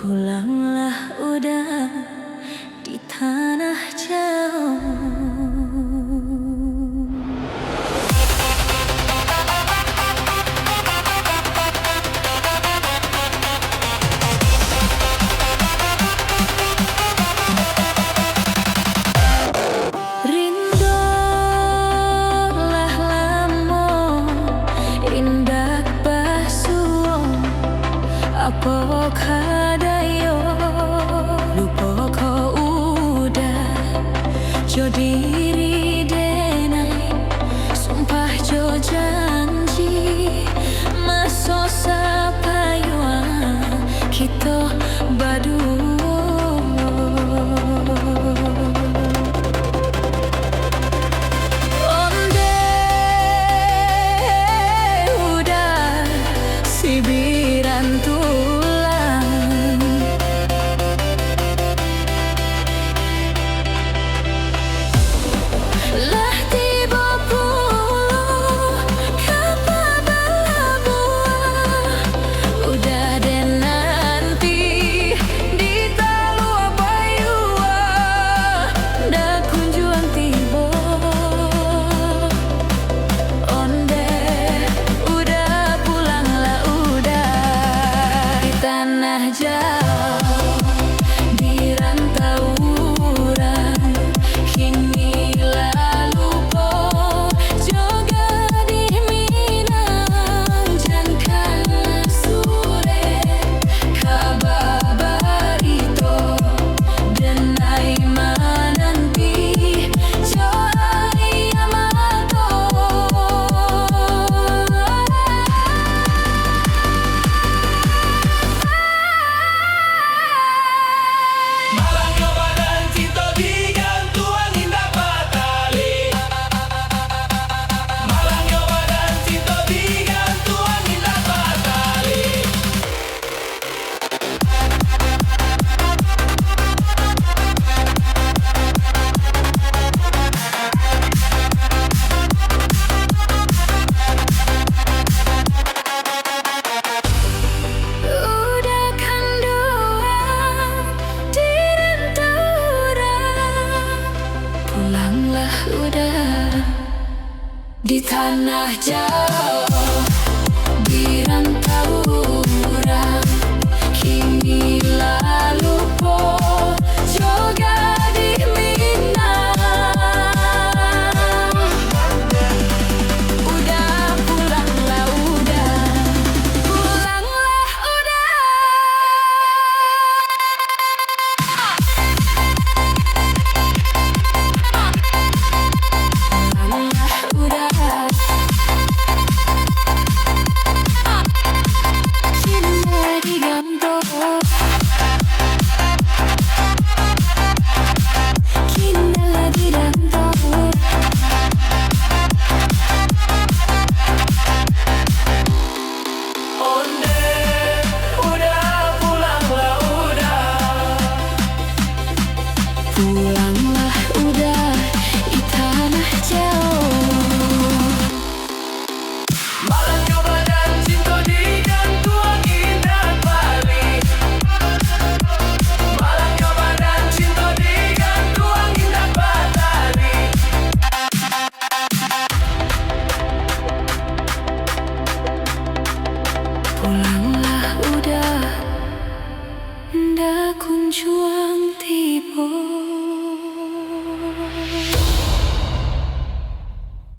Pulanglah udah di tanah jauh. Rindolah lamun indak basuh apa kadayo lupa ko udah jo diri denai sumpah jo janji maso sapayuan kita badu. Sibiran tulang lah tiba puluh kapabala buah udah deh nanti di talua bayua dah kunjuan tiba onde udah pulang lah tanah jauh di rantau orang kini lalu po juga di Minang jangan sore kabar itu denai menanti jo ayamato. Pulanglah udah di tanah jauh di rantau orang kini lalu po juga di Minang udah pulanglah udah pulanglah udah. Pulanglah udah di tanah jauh. Malang nyoba dan cinta di gantuan indah Bali. Malang nyoba dan cinta di gantuan indah Bali. Pulanglah udah ndak kunjung